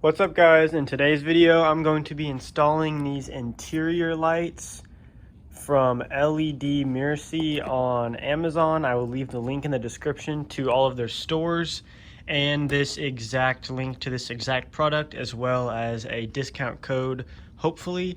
What's up guys? In today's video I'm going to be installing these interior lights from LEDMIRCY on Amazon. I will leave the link in the description to all of their stores and this exact link to this exact product, as well as a discount code hopefully.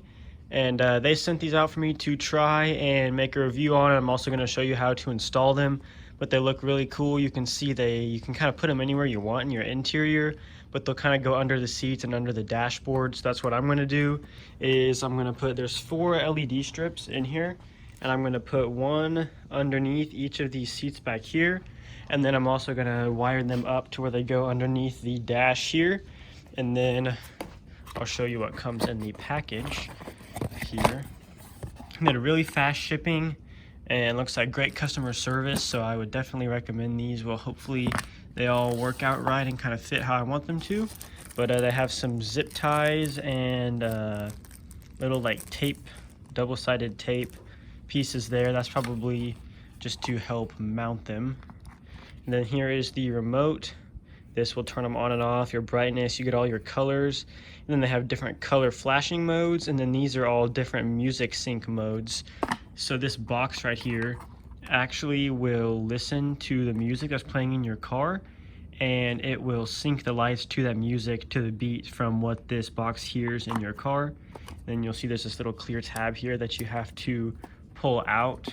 And they sent these out for me to try and make a review on. I'm also going to show you how to install them, but they look really cool. You can see you can kind of put them anywhere you want in your interior, but they'll kind of go under the seats and under the dashboard. So that's what I'm going to do. Is I'm going to put, there's 4 LED strips in here, and I'm going to put one underneath each of these seats back here, and then I'm also going to wire them up to where they go underneath the dash here. And then I'll show you what comes in the package here. And then really fast shipping, and looks like great customer service, so I would definitely recommend these. Well, hopefully they all work out right and kind of fit how I want them to. But they have some zip ties and little like tape, double-sided tape pieces there. That's probably just to help mount them. And then here is the remote. This will turn them on and off, your brightness, you get all your colors. And then they have different color flashing modes, and then these are all different music sync modes. So this box right here actually will listen to the music that's playing in your car, and it will sync the lights to that music, to the beat from what this box hears in your car. Then you'll see there's this little clear tab here that you have to pull out,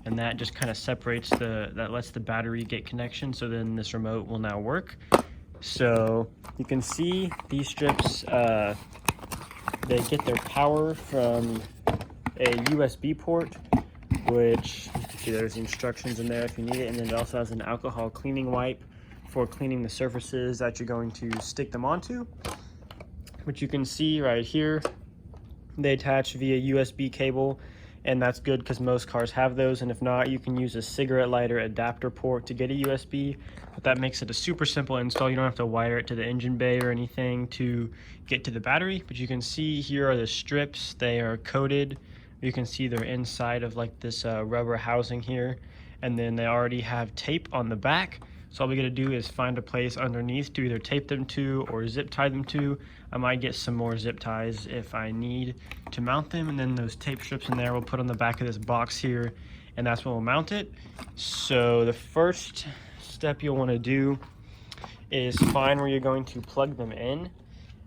and that just kind of separates that lets the battery get connection, so then this remote will now work. So you can see these strips, they get their power from a USB port, which you can see there's the instructions in there if you need it, and then it also has an alcohol cleaning wipe for cleaning the surfaces that you're going to stick them onto. Which you can see right here, they attach via USB cable, and that's good because most cars have those, and if not, you can use a cigarette lighter adapter port to get a USB. But that makes it a super simple install. You don't have to wire it to the engine bay or anything to get to the battery. But you can see here are the strips. They are coated. You can see they're inside of like this rubber housing here, and then they already have tape on the back. So all we gotta do is find a place underneath to either tape them to or zip tie them to. I might get some more zip ties if I need to mount them, and then those tape strips in there we'll put on the back of this box here, and that's when we'll mount it. So the first step you'll want to do is find where you're going to plug them in,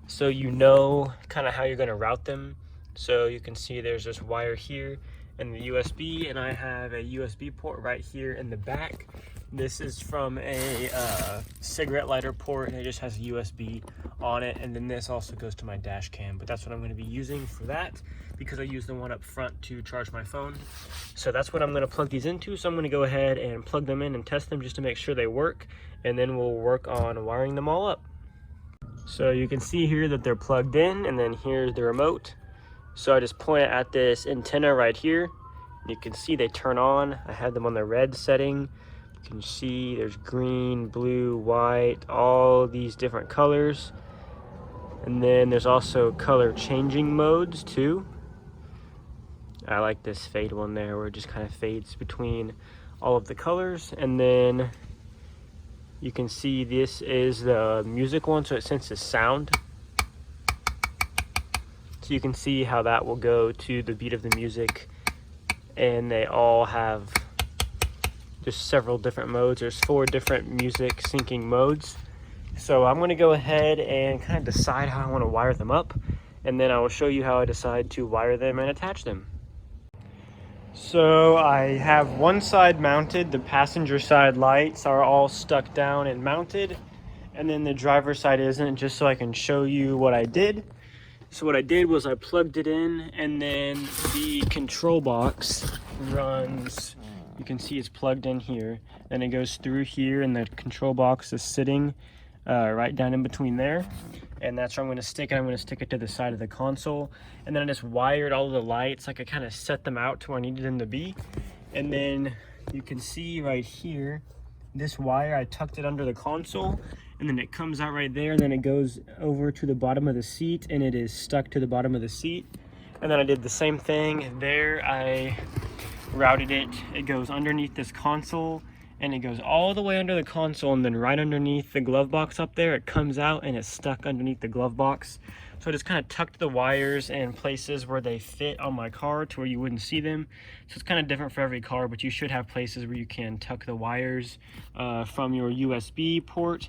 so you know kind of how you're going to route them. So you can see there's this wire here and the USB, and I have a USB port right here in the back. This is from a cigarette lighter port, and it just has a USB on it, and then this also goes to my dash cam, but that's what I'm going to be using for that because I use the one up front to charge my phone. So that's what I'm going to plug these into. So I'm going to go ahead and plug them in and test them just to make sure they work, and then we'll work on wiring them all up. So you can see here that they're plugged in, and then here's the remote. So I just point it at this antenna right here. You can see they turn on. I had them on the red setting. You can see there's green, blue, white, all these different colors. And then there's also color changing modes too. I like this fade one there where it just kind of fades between all of the colors. And then you can see this is the music one, so it senses sound. So you can see how that will go to the beat of the music, and they all have just several different modes. There's 4 different music syncing modes. So I'm going to go ahead and kind of decide how I want to wire them up, and then I will show you how I decide to wire them and attach them. So I have one side mounted. The passenger side lights are all stuck down and mounted, and then the driver side isn't, just so I can show you what I did. So what I did was I plugged it in, and then the control box runs, you can see it's plugged in here, then it goes through here, and the control box is sitting right down in between there, and that's where I'm going to stick it. I'm going to stick it to the side of the console, and then I just wired all of the lights, like I kind of set them out to where I needed them to be. And then you can see right here, this wire, I tucked it under the console, and then it comes out right there, and then it goes over to the bottom of the seat, and it is stuck to the bottom of the seat. And then I did the same thing there. I routed it. It goes underneath this console, and it goes all the way under the console, and then right underneath the glove box up there, it comes out and it's stuck underneath the glove box. So I just kind of tucked the wires in places where they fit on my car to where you wouldn't see them. So it's kind of different for every car, but you should have places where you can tuck the wires from your USB port.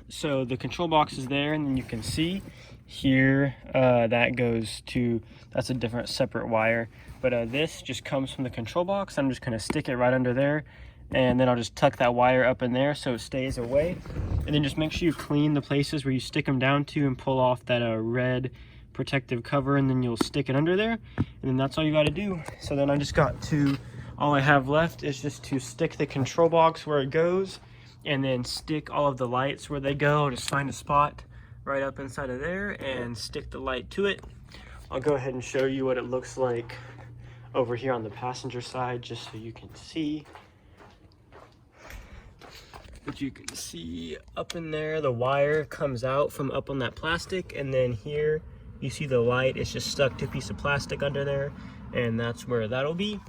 So the control box is there, and then you can see here that goes to, that's a different separate wire, but this just comes from the control box. I'm just going to stick it right under there, and then I'll just tuck that wire up in there so it stays away. And then just make sure you clean the places where you stick them down to and pull off that red protective cover, and then you'll stick it under there, and then that's all you got to do. So then I just got to, all I have left is just to stick the control box where it goes, and then stick all of the lights where they go. Just find a spot right up inside of there and stick the light to it. I'll go ahead and show you what it looks like over here on the passenger side, just so you can see. But you can see up in there, the wire comes out from up on that plastic, and then here you see the light. It's just stuck to a piece of plastic under there, and that's where that'll be.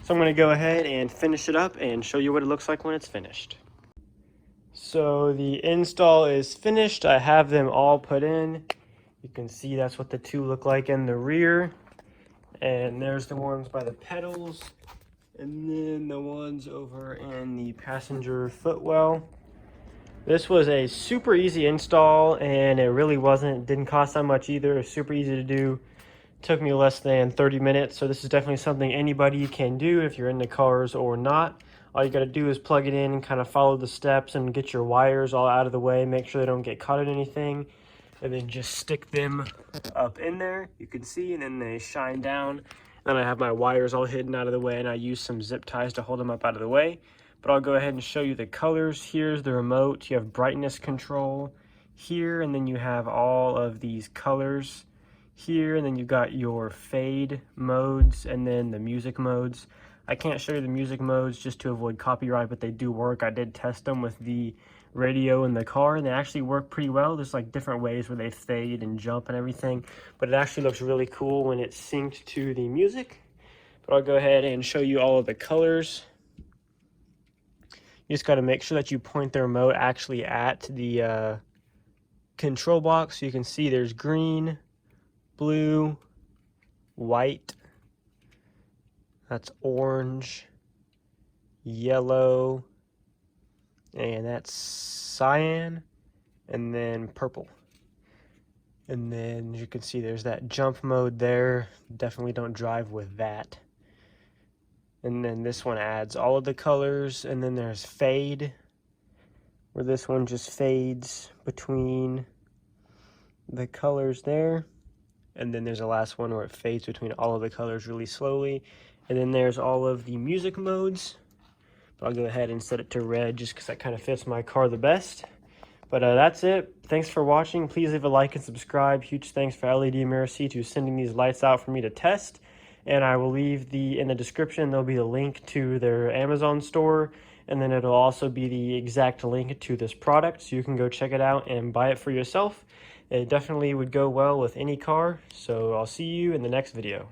So I'm going to go ahead and finish it up and show you what it looks like when it's finished. So the install is finished. I have them all put in. You can see that's what the two look like in the rear, and there's the ones by the pedals, and then the ones over in the passenger footwell. This was a super easy install, and it really didn't cost that much either. It's super easy to do. Took me less than 30 minutes, so this is definitely something anybody can do if you're into cars or not. All you got to do is plug it in and kind of follow the steps and get your wires all out of the way, make sure they don't get caught in anything, and then just stick them up in there. You can see, and then they shine down. Then I have my wires all hidden out of the way, and I use some zip ties to hold them up out of the way. But I'll go ahead and show you the colors. Here's the remote. You have brightness control here, and then you have all of these colors here, and then you got your fade modes and then the music modes. I can't show you the music modes just to avoid copyright, but they do work. I did test them with the radio in the car, and they actually work pretty well. There's like different ways where they fade and jump and everything, but it actually looks really cool when it's synced to the music. But I'll go ahead and show you all of the colors. You just got to make sure that you point the remote actually at the control box. So you can see there's green, blue, white, that's orange, yellow, and that's cyan, and then purple. And then you can see there's that jump mode there. Definitely don't drive with that. And then this one adds all of the colors, and then there's fade, where this one just fades between the colors there. And then there's the last one where it fades between all of the colors really slowly. And then there's all of the music modes. But I'll go ahead and set it to red just because that kind of fits my car the best. But that's it. Thanks for watching. Please leave a like and subscribe. Huge thanks for LEDMIRCY to sending these lights out for me to test. And I will leave in the description, there'll be the link to their Amazon store. And then it'll also be the exact link to this product, so you can go check it out and buy it for yourself. It definitely would go well with any car. So I'll see you in the next video.